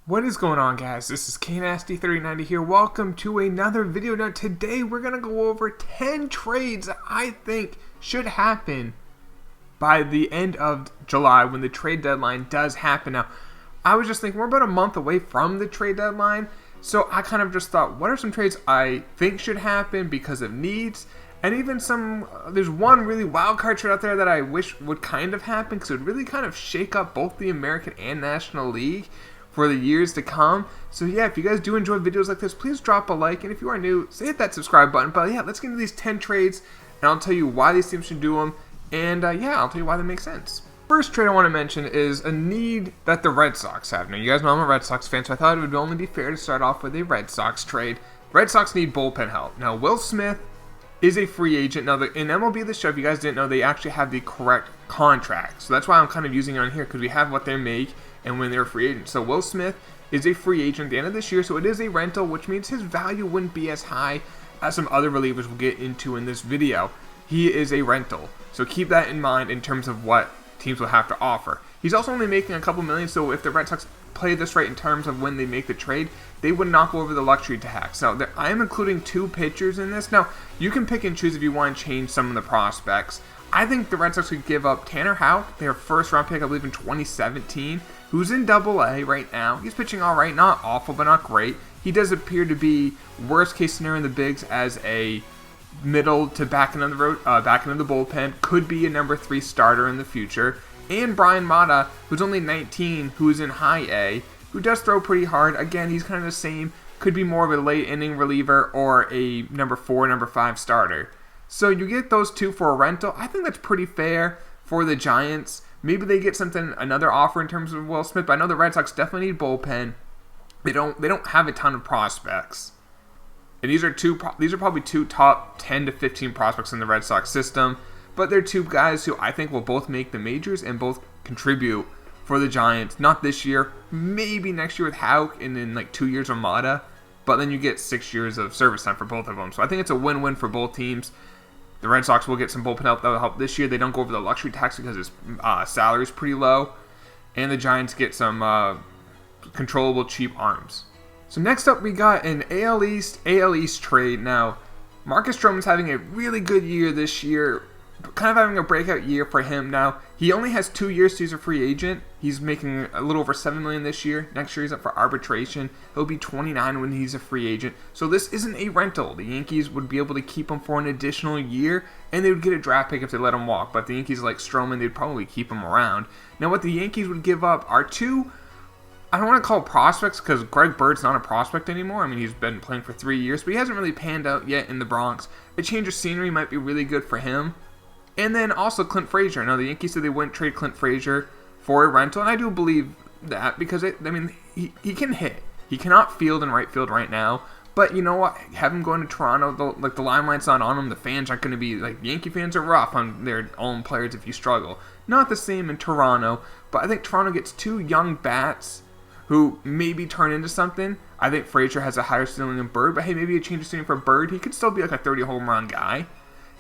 What is going on, guys? This is KNasty3090 here. Welcome to another video. Now today we're going to go over 10 trades that I think should happen by the end of July when the trade deadline does happen. Now, I was just thinking we're about a month away from the trade deadline, so I kind of just thought, what are some trades I think should happen because of needs? And even there's one really wild card trade out there that I wish would kind of happen because it would really kind of shake up both the American and National League for the years to come. So yeah, if you guys do enjoy videos like this, please drop a like, and if you are new, hit that subscribe button. But yeah, let's get into these 10 trades, and I'll tell you why these teams should do them, and yeah, I'll tell you why they make sense. First trade I want to mention is a need that the Red Sox have. Now, you guys know I'm a Red Sox fan, so I thought it would only be fair to start off with a Red Sox trade. Red Sox need bullpen help. Now, Will Smith is a free agent. Now, in MLB The Show, if you guys didn't know, they actually have the correct contract. So that's why I'm kind of using it on here, because we have what they make and when they're a free agent. So Will Smith is a free agent at the end of this year, so it is a rental, which means his value wouldn't be as high as some other relievers we'll get into in this video. He is a rental, so keep that in mind in terms of what teams will have to offer. He's also only making a couple million, so if the Red Sox play this right in terms of when they make the trade, they would not go over the luxury tax. Now, I am including 2 pitchers in this. Now, you can pick and choose if you want to change some of the prospects. I think the Red Sox could give up Tanner Houck, their first round pick, I believe in 2017, who's in Double-A right now. He's pitching all right, not awful, but not great. He does appear to be worst case scenario in the bigs as a middle to back into the bullpen. Could be a number 3 starter in the future. And Brian Mata, who's only 19, who's in High A, who does throw pretty hard. Again, he's kind of the same. Could be more of a late inning reliever or a number 4, number 5 starter. So you get those 2 for a rental. I think that's pretty fair for the Giants. Maybe they get another offer in terms of Will Smith, but I know the Red Sox definitely need bullpen. They don't have a ton of prospects. And these are probably 2 top 10 to 15 prospects in the Red Sox system, but they're 2 guys who I think will both make the majors and both contribute for the Giants. Not this year, maybe next year with Houck, and then like 2 years of Mata, but then you get 6 years of service time for both of them. So I think it's a win-win for both teams. The Red Sox will get some bullpen help that will help this year. They don't go over the luxury tax because his salary is pretty low. And the Giants get some controllable, cheap arms. So next up, we got an AL East trade. Now, Marcus Stroman's having a really good year this year. Kind of having a breakout year for him. Now, he only has 2 years to use a free agent. He's making a little over $7 million this year. Next year he's up for arbitration. He'll be 29 when he's a free agent. So this isn't a rental. The Yankees would be able to keep him for an additional year, and they would get a draft pick if they let him walk. But the Yankees, like Stroman, they'd probably keep him around. Now, what the Yankees would give up are 2, I don't want to call prospects because Greg Bird's not a prospect anymore. I mean, he's been playing for 3 years, but he hasn't really panned out yet in the Bronx. A change of scenery might be really good for him. And then also Clint Frazier. Now, the Yankees said they wouldn't trade Clint Frazier for a rental, and I do believe that because, he can hit. He cannot field in right field right now, but you know what? Have him going to Toronto, the limelight's not on him. The fans aren't going to be, Yankee fans are rough on their own players if you struggle. Not the same in Toronto, but I think Toronto gets 2 young bats who maybe turn into something. I think Frazier has a higher ceiling than Bird, but hey, maybe a change of scenery for Bird. He could still be like a 30 home run guy.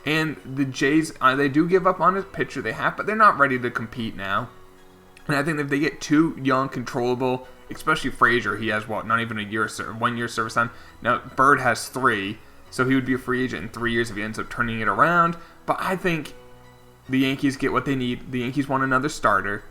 And the Jays, they do give up on his pitcher they have, but they're not ready to compete now. And I think if they get 2 young, controllable, especially Frazier, he has not even 1 year service time. Now, Bird has 3, so he would be a free agent in 3 years if he ends up turning it around. But I think the Yankees get what they need. The Yankees want another starter,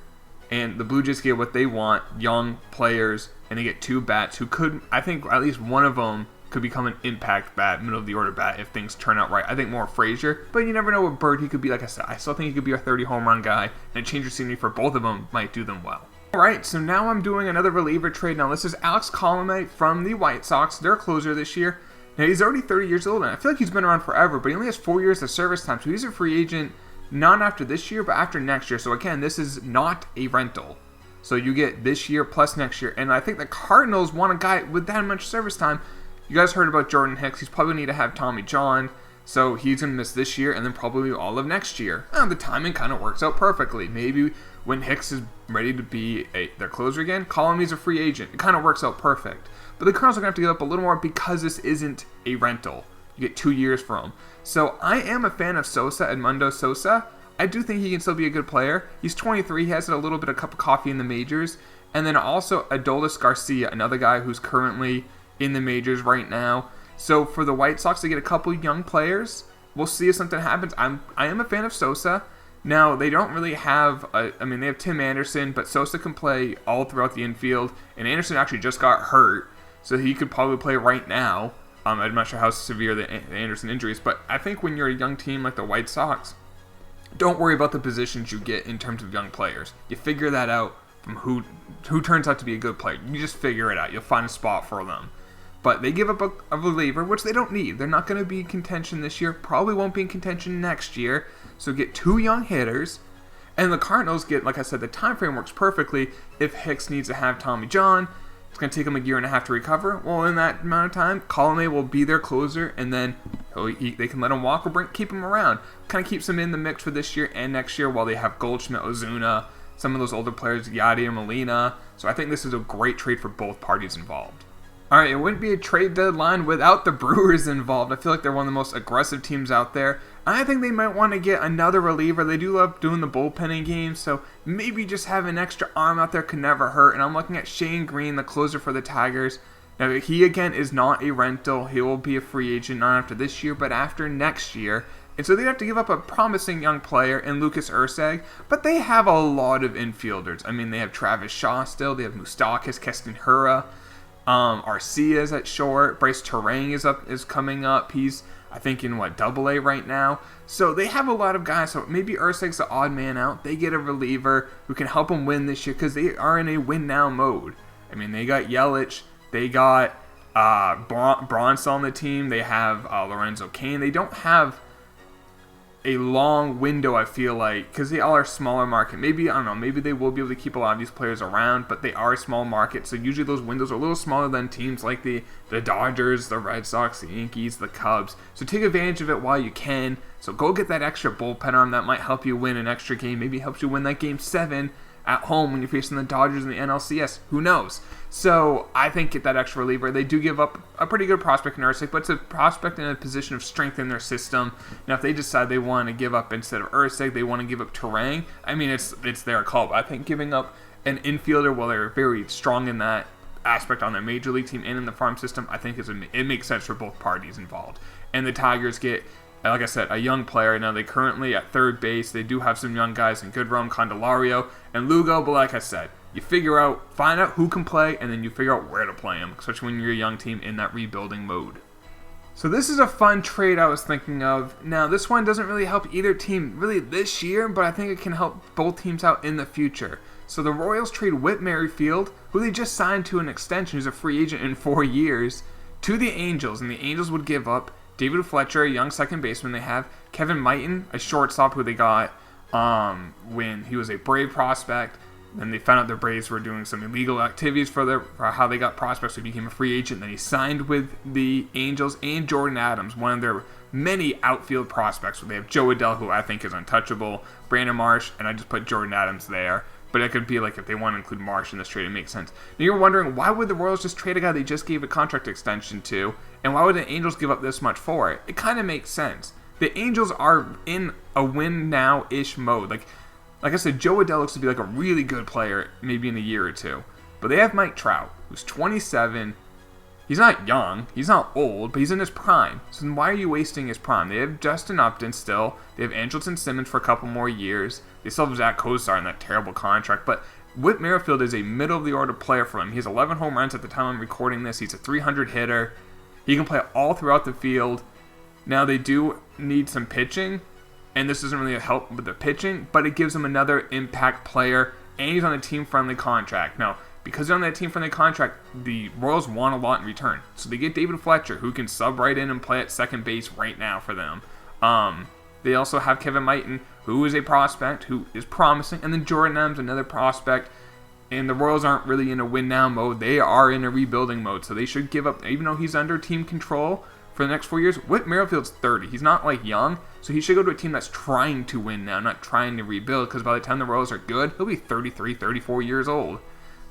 and the Blue Jays get what they want, young players, and they get 2 bats who could, I think at least one of them could become an impact bat, middle of the order bat if things turn out right. I think more Frazier, but you never know what Bird he could be. Like I said, I still think he could be a 30 home run guy, and a change of scenery for both of them might do them well. Alright, so now I'm doing another reliever trade. Now this is Alex Colomé from the White Sox. They're a closer this year. Now he's already 30 years old, and I feel like he's been around forever, but he only has 4 years of service time, so he's a free agent not after this year, but after next year. So again, this is not a rental. So you get this year plus next year, and I think the Cardinals want a guy with that much service time. You guys heard about Jordan Hicks. He's probably going to need to have Tommy John, so he's going to miss this year and then probably all of next year. The timing kind of works out perfectly. Maybe when Hicks is ready to be their closer again, Colomé's a free agent. It kind of works out perfect. But the Cardinals are going to have to give up a little more because this isn't a rental. You get 2 years from him. So I am a fan of Sosa, Edmundo Sosa. I do think he can still be a good player. He's 23. He has a little bit of cup of coffee in the majors. And then also Adolis Garcia, another guy who's currently in the majors right now. So for the White Sox to get a couple young players, we'll see if something happens. I am a fan of Sosa. Now, they don't really have, they have Tim Anderson, but Sosa can play all throughout the infield. And Anderson actually just got hurt, so he could probably play right now. I'm not sure how severe the Anderson injury is, but I think when you're a young team like the White Sox, don't worry about the positions you get in terms of young players. You figure that out from who turns out to be a good player. You just figure it out. You'll find a spot for them. But they give up a reliever, which they don't need. They're not going to be in contention this year. Probably won't be in contention next year. So get 2 young hitters. And the Cardinals get, like I said, the time frame works perfectly. If Hicks needs to have Tommy John, it's going to take him a year and a half to recover. Well, in that amount of time, Colomé will be their closer, and then they can let him walk or keep him around. Kind of keeps him in the mix for this year and next year while they have Goldschmidt, Ozuna, some of those older players, Yadier Molina. So I think this is a great trade for both parties involved. All right, it wouldn't be a trade deadline without the Brewers involved. I feel like they're one of the most aggressive teams out there. I think they might want to get another reliever. They do love doing the bullpenning games, so maybe just have an extra arm out there could never hurt. And I'm looking at Shane Green, the closer for the Tigers. Now, he, again, is not a rental. He will be a free agent, not after this year, but after next year. And so they'd have to give up a promising young player in Lucas Erceg, but they have a lot of infielders. I mean, they have Travis Shaw still. They have Moustakas, Keston Hura. Arcia's at short. Bryce Terang is coming up. He's, I think, in AA right now. So they have a lot of guys. So maybe Erceg's the odd man out. They get a reliever who can help them win this year because they are in a win now mode. I mean, they got Yelich. They got Bronson on the team. They have Lorenzo Cain. They don't have a long window, I feel like, because they all are smaller market. Maybe, I don't know, maybe they will be able to keep a lot of these players around, but they are a small market, so usually those windows are a little smaller than teams like the Dodgers, the Red Sox, the Yankees, the Cubs. So take advantage of it while you can. So go get that extra bullpen arm that might help you win an extra game. Maybe helps you win that game 7 at home when you're facing the Dodgers in the NLCS. Who knows? So I think get that extra reliever. They do give up a pretty good prospect in Erceg, but it's a prospect in a position of strength in their system. Now, if they decide they want to give up instead of Erceg, they want to give up Terang. I mean, it's their call. But I think giving up an infielder while they're very strong in that aspect on their major league team and in the farm system, I think it makes sense for both parties involved. And the Tigers get, like I said, a young player. Now, they currently at third base, they do have some young guys in Goodrum, Candelario, and Lugo, but like I said, you find out who can play, and then you figure out where to play them, especially when you're a young team in that rebuilding mode. So this is a fun trade I was thinking of. Now, this one doesn't really help either team really this year, but I think it can help both teams out in the future. So the Royals trade Whit Merrifield, who they just signed to an extension, who's a free agent in 4 years, to the Angels, and the Angels would give up David Fletcher, a young second baseman they have, Kevin Mighton, a shortstop who they got when he was a Brave prospect. Then they found out the Braves were doing some illegal activities for how they got prospects, so he became a free agent. Then he signed with the Angels, and Jordan Adams, one of their many outfield prospects. So they have Joe Adell, who I think is untouchable, Brandon Marsh, and I just put Jordan Adams there. But it could be like if they want to include Marsh in this trade, it makes sense. Now you're wondering, why would the Royals just trade a guy they just gave a contract extension to, and why would the Angels give up this much for it? It kind of makes sense. The Angels are in a win-now-ish mode. Like I said, Joe Adell looks to be like a really good player maybe in a year or two. But they have Mike Trout, who's 27. He's not young, he's not old, but he's in his prime. So then why are you wasting his prime? They have Justin Upton still. They have Andrelton Simmons for a couple more years. They still have Zach Kozar in that terrible contract. But Whit Merrifield is a middle-of-the-order player for him. He has 11 home runs at the time I'm recording this. He's a 300 hitter. He can play all throughout the field. Now they do need some pitching, and this doesn't really help with the pitching, but it gives him another impact player, and he's on a team-friendly contract. Now, because they're on that team-friendly contract, the Royals want a lot in return. So they get David Fletcher, who can sub right in and play at second base right now for them. They also have Kevin Mighton, who is a prospect, who is promising, and then Jordan Adams, another prospect. And the Royals aren't really in a win-now mode. They are in a rebuilding mode, so they should give up, even though he's under team control for the next 4 years. Whit Merrifield's 30. He's not, young, so he should go to a team that's trying to win now, not trying to rebuild, because by the time the Royals are good, he'll be 33, 34 years old.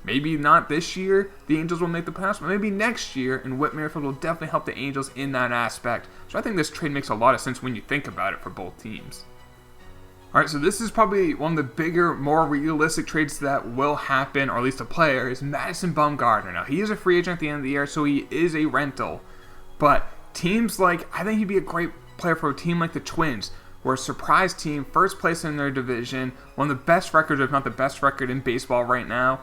Maybe not this year, the Angels will make the playoffs, but maybe next year, and Whit Merrifield will definitely help the Angels in that aspect. So I think this trade makes a lot of sense when you think about it for both teams. All right, so this is probably one of the bigger, more realistic trades that will happen, or at least a player, is Madison Bumgarner. Now, he is a free agent at the end of the year, so he is a rental. But teams like, I think he'd be a great player for a team like the Twins. We're a surprise team, first place in their division, one of the best records, if not the best record in baseball right now.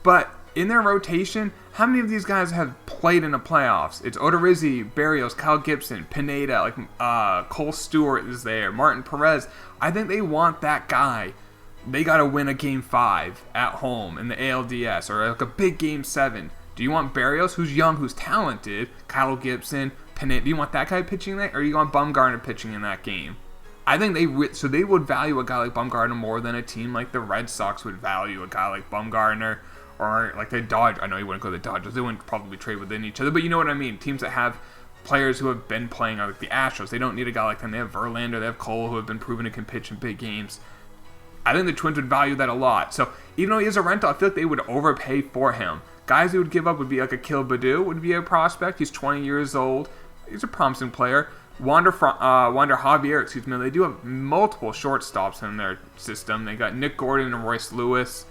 But in their rotation, how many of these guys have played in the playoffs? It's Odorizzi, Berrios, Kyle Gibson, Pineda, Cole Stewart is there, Martin Perez. I think they want that guy. They got to win a Game 5 at home in the ALDS, or like a big Game 7. Do you want Berrios, who's young, who's talented, Kyle Gibson, Pineda? Do you want that guy pitching there, or do you want Bumgarner pitching in that game? I think they would value a guy like Bumgarner more than a team like the Red Sox would value a guy like Bumgarner, or like the Dodgers. I know you wouldn't go to the Dodgers. They wouldn't probably trade within each other, but you know what I mean. Teams that have players who have been playing, like the Astros, they don't need a guy like them. They have Verlander, they have Cole, who have been proven to can pitch in big games. I think the Twins would value that a lot. So even though he is a rental, I feel like they would overpay for him. Guys they would give up would be like a Kill Badu would be a prospect. He's 20 years old. He's a promising player. Wander Javier, they do have multiple shortstops in their system. They got Nick Gordon and Royce Lewis.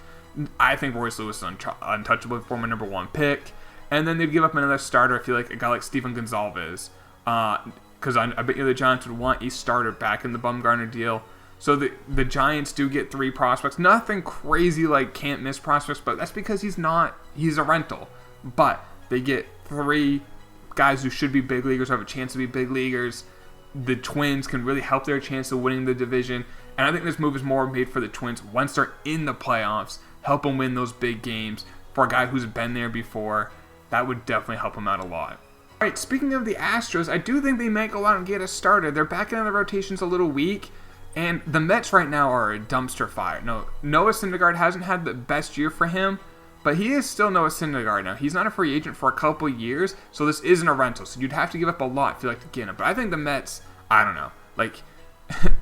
I think Royce Lewis is untouchable, former number 1 pick. And then they'd give up another starter. I feel like a guy like Steven Gonzalez. Because I bet you the Giants would want a starter back in the Bumgarner deal. So the Giants do get 3 prospects. Nothing crazy like can't miss prospects, but that's because he's a rental. But they get 3 guys who should be big leaguers, have a chance to be big leaguers. The Twins can really help their chance of winning the division. And I think this move is more made for the Twins once they're in the playoffs. Help them win those big games. For a guy who's been there before, that would definitely help them out a lot. All right, speaking of the Astros, I do think they might go out and get a starter. They're back into the rotations a little weak. And the Mets right now are a dumpster fire. No, Noah Syndergaard hasn't had the best year for him, but he is still Noah Syndergaard now. He's not a free agent for a couple years, so this isn't a rental. So you'd have to give up a lot if you like to get him. But I think the Mets, I don't know. Like,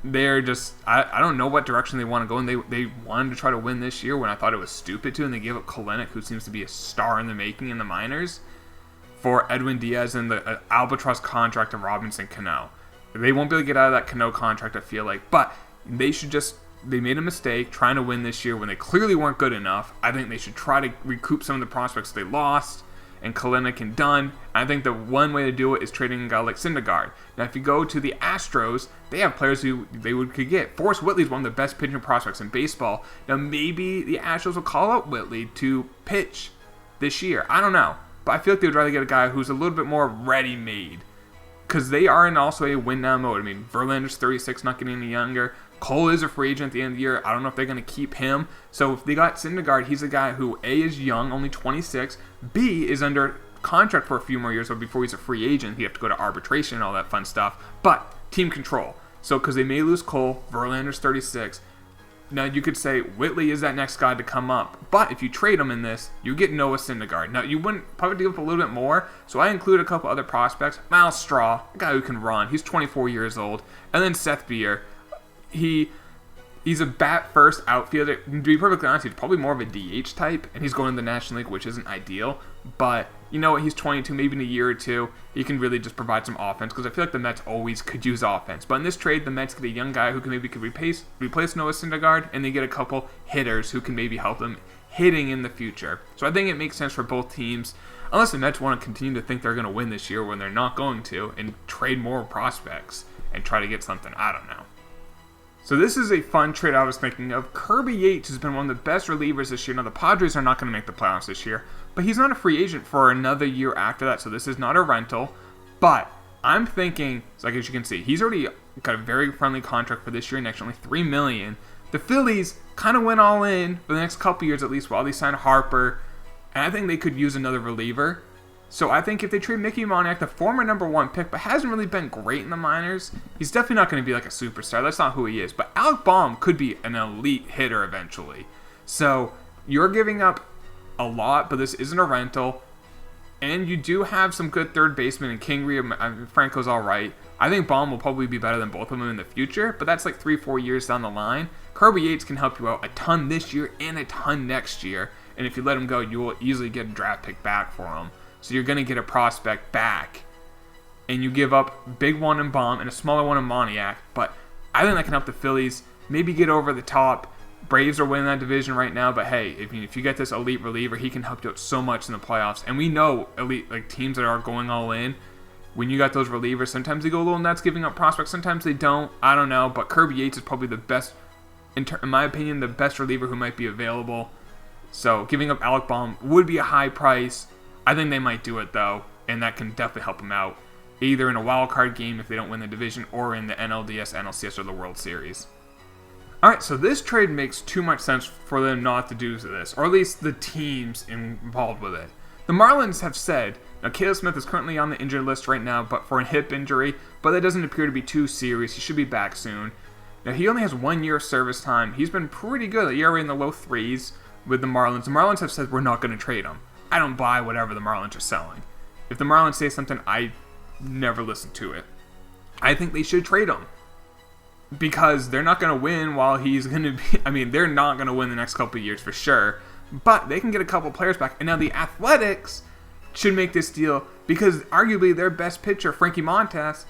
they're just, I don't know what direction they want to go. And they wanted to try to win this year when I thought it was stupid to. And they gave up Kalenic, who seems to be a star in the making in the minors, for Edwin Diaz and the albatross contract of Robinson Cano. They won't be able to get out of that Cano contract, I feel like. But they made a mistake trying to win this year when they clearly weren't good enough. I think they should try to recoup some of the prospects they lost, and Kalenic and Dunn. I think the one way to do it is trading a guy like Syndergaard. Now, if you go to the Astros, they have players who could get. Forrest Whitley's one of the best pitching prospects in baseball. Now, maybe the Astros will call up Whitley to pitch this year. I don't know. But I feel like they would rather get a guy who's a little bit more ready-made. Because they are in also a win-now mode. I mean, Verlander's 36, not getting any younger. Cole is a free agent at the end of the year. I don't know if they're going to keep him. So if they got Syndergaard, he's a guy who, A, is young, only 26. B, is under contract for a few more years before he's a free agent. He'd have to go to arbitration and all that fun stuff. But team control. So because they may lose Cole, Verlander's 36. Now you could say Whitley is that next guy to come up. But if you trade him in this, you get Noah Syndergaard. Now you wouldn't probably deal with a little bit more. So I include a couple other prospects. Miles Straw, a guy who can run. He's 24 years old. And then Seth Beer. He's a bat-first outfielder. To be perfectly honest, he's probably more of a DH type, and he's going to the National League, which isn't ideal. But you know what? He's 22, maybe in a year or two, he can really just provide some offense, because I feel like the Mets always could use offense. But in this trade, the Mets get a young guy who can maybe replace Noah Syndergaard, and they get a couple hitters who can maybe help them hitting in the future. So I think it makes sense for both teams, unless the Mets want to continue to think they're going to win this year when they're not going to, and trade more prospects and try to get something. I don't know. So this is a fun trade I was thinking of. Kirby Yates has been one of the best relievers this year. Now, the Padres are not going to make the playoffs this year, but he's not a free agent for another year after that, so this is not a rental. But I'm thinking, so as you can see, he's already got a very friendly contract for this year, next only $3 million. The Phillies kind of went all in for the next couple years at least while they signed Harper, and I think they could use another reliever. So I think if they trade Mickey Moniak, the former number 1 pick, but hasn't really been great in the minors, he's definitely not going to be like a superstar. That's not who he is. But Alec Baum could be an elite hitter eventually. So you're giving up a lot, but this isn't a rental. And you do have some good third basemen in Kingery. Franco's all right. I think Baum will probably be better than both of them in the future, but that's like 3-4 years down the line. Kirby Yates can help you out a ton this year and a ton next year. And if you let him go, you will easily get a draft pick back for him. So you're going to get a prospect back. And you give up a big one in Baum and a smaller one in Moniak. But I think that can help the Phillies maybe get over the top. Braves are winning that division right now, but hey, if you get this elite reliever, he can help you out so much in the playoffs. And we know elite teams that are going all in, when you got those relievers, sometimes they go a little nuts giving up prospects, sometimes they don't. I don't know, but Kirby Yates is probably the best, in my opinion, the best reliever who might be available. So giving up Alec Bohm would be a high price. I think they might do it though, and that can definitely help them out, either in a wild card game if they don't win the division, or in the NLDS, NLCS, or the World Series. Alright, so this trade makes too much sense for them not to do this, or at least the teams involved with it. The Marlins have said, now Caleb Smith is currently on the injured list right now, but for a hip injury, but that doesn't appear to be too serious. He should be back soon. Now he only has 1 year of service time. He's been pretty good, the ERA in the low 3s with the Marlins. The Marlins have said we're not going to trade him. I don't buy whatever the Marlins are selling. If the Marlins say something, I never listen to it. I think they should trade him, because they're not going to win while he's going to be... they're not going to win the next couple of years for sure, but they can get a couple players back. And now the Athletics should make this deal, because arguably their best pitcher, Frankie Montas,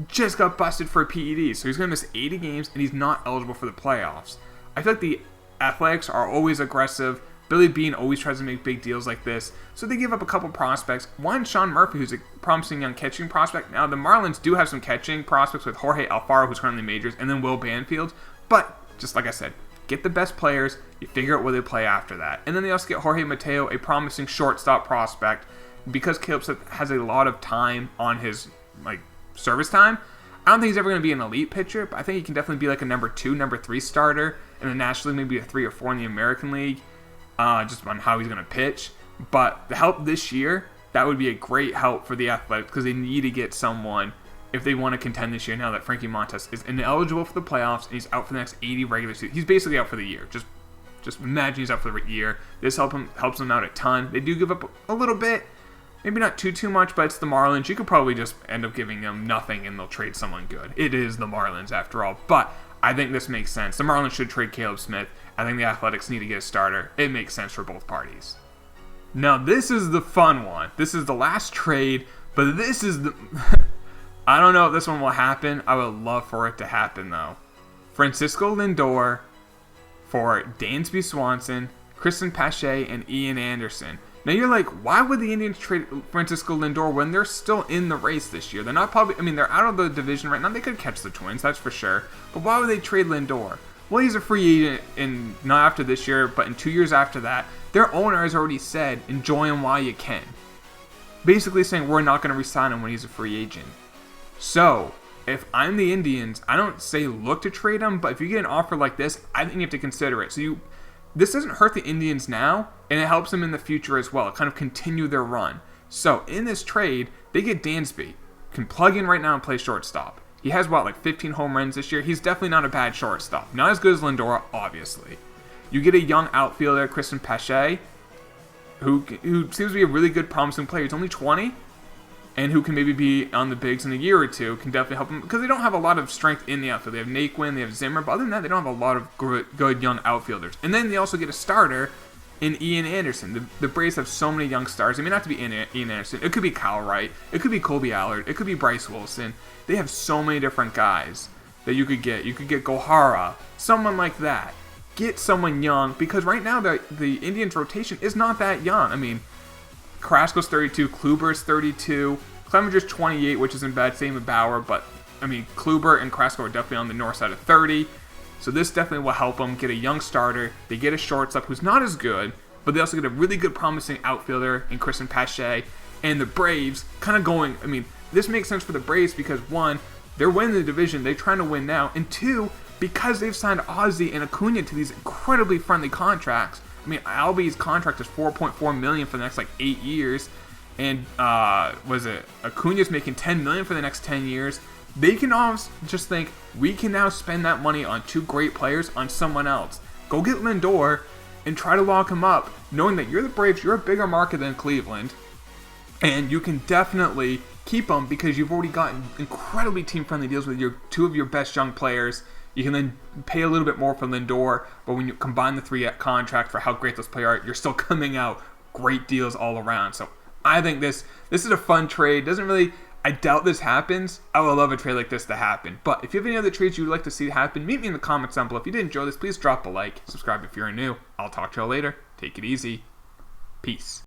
just got busted for a PED, so he's going to miss 80 games, and he's not eligible for the playoffs. I feel like the Athletics are always aggressive. Billy Beane always tries to make big deals like this, so they give up a couple prospects. One, Sean Murphy, who's a promising young catching prospect. Now, the Marlins do have some catching prospects with Jorge Alfaro, who's currently majors, and then Will Banfield, but just like I said, get the best players, you figure out where they play after that. And then they also get Jorge Mateo, a promising shortstop prospect, because Caleb Smith has a lot of time on his service time. I don't think he's ever going to be an elite pitcher, but I think he can definitely be like a number 2, number 3 starter in the National League, maybe a 3 or 4 in the American League, just on how he's going to pitch. But the help this year, that would be a great help for the Athletics, because they need to get someone if they want to contend this year, now that Frankie Montas is ineligible for the playoffs and he's out for the next 80 regular season. He's basically out for the year. Just imagine he's out for the year. This helps them out a ton. They do give up a little bit, maybe not too much, but it's the Marlins. You could probably just end up giving them nothing and they'll trade someone good. It is the Marlins after all, but I think this makes sense. The Marlins should trade Caleb Smith. I think the Athletics need to get a starter. It makes sense for both parties. Now, this is the fun one. This is the last trade, but this is the... I don't know if this one will happen. I would love for it to happen, though. Francisco Lindor for Dansby Swanson, Kristen Pache, and Ian Anderson. Now, you're like, why would the Indians trade Francisco Lindor when they're still in the race this year? They're not probably... they're out of the division right now. They could catch the Twins, that's for sure. But why would they trade Lindor? Well, he's a free agent, in not after this year, but in 2 years after that. Their owner has already said, enjoy him while you can. Basically saying, we're not going to re-sign him when he's a free agent. So, if I'm the Indians, I don't say look to trade him, but if you get an offer like this, I think you have to consider it. So this doesn't hurt the Indians now, and it helps them in the future as well. Kind of continue their run. So, in this trade, they get Dansby. Can plug in right now and play shortstop. He has, 15 home runs this year? He's definitely not a bad shortstop. Not as good as Lindor, obviously. You get a young outfielder, Kristen Pache, who seems to be a really good, promising player. He's only 20, and who can maybe be on the bigs in a year or two, can definitely help them, because they don't have a lot of strength in the outfield. They have Naquin, they have Zimmer, but other than that, they don't have a lot of good young outfielders. And then they also get a starter in Ian Anderson. The Braves have so many young stars. It may not have to be Ian Anderson. It could be Kyle Wright. It could be Colby Allard. It could be Bryce Wilson. They have so many different guys that you could get. You could get Gohara, someone like that. Get someone young, because right now the Indians' rotation is not that young. Carrasco's 32, Kluber's 32, Clevenger's 28, which isn't bad, same with Bauer, but, Kluber and Carrasco are definitely on the north side of 30, so this definitely will help them get a young starter. They get a shortstop who's not as good, but they also get a really good, promising outfielder in Kristen Pache, and the Braves kind of going, this makes sense for the Braves because, one, they're winning the division, they're trying to win now, and two, because they've signed Ozzie and Acuna to these incredibly friendly contracts. Albies' contract is $4.4 million for the next 8 years, and Acuna's making $10 million for the next 10 years. They can all just think, we can now spend that money on 2 great players on someone else. Go get Lindor and try to lock him up, knowing that you're the Braves, you're a bigger market than Cleveland, and you can definitely keep him because you've already gotten incredibly team-friendly deals with your 2 of your best young players. You can then pay a little bit more for Lindor, but when you combine the 3 contract for how great those players are, you're still coming out great deals all around. So I think this is a fun trade. I doubt this happens. I would love a trade like this to happen. But if you have any other trades you would like to see happen, meet me in the comments down below. If you did enjoy this, please drop a like. Subscribe if you're new. I'll talk to you all later. Take it easy. Peace.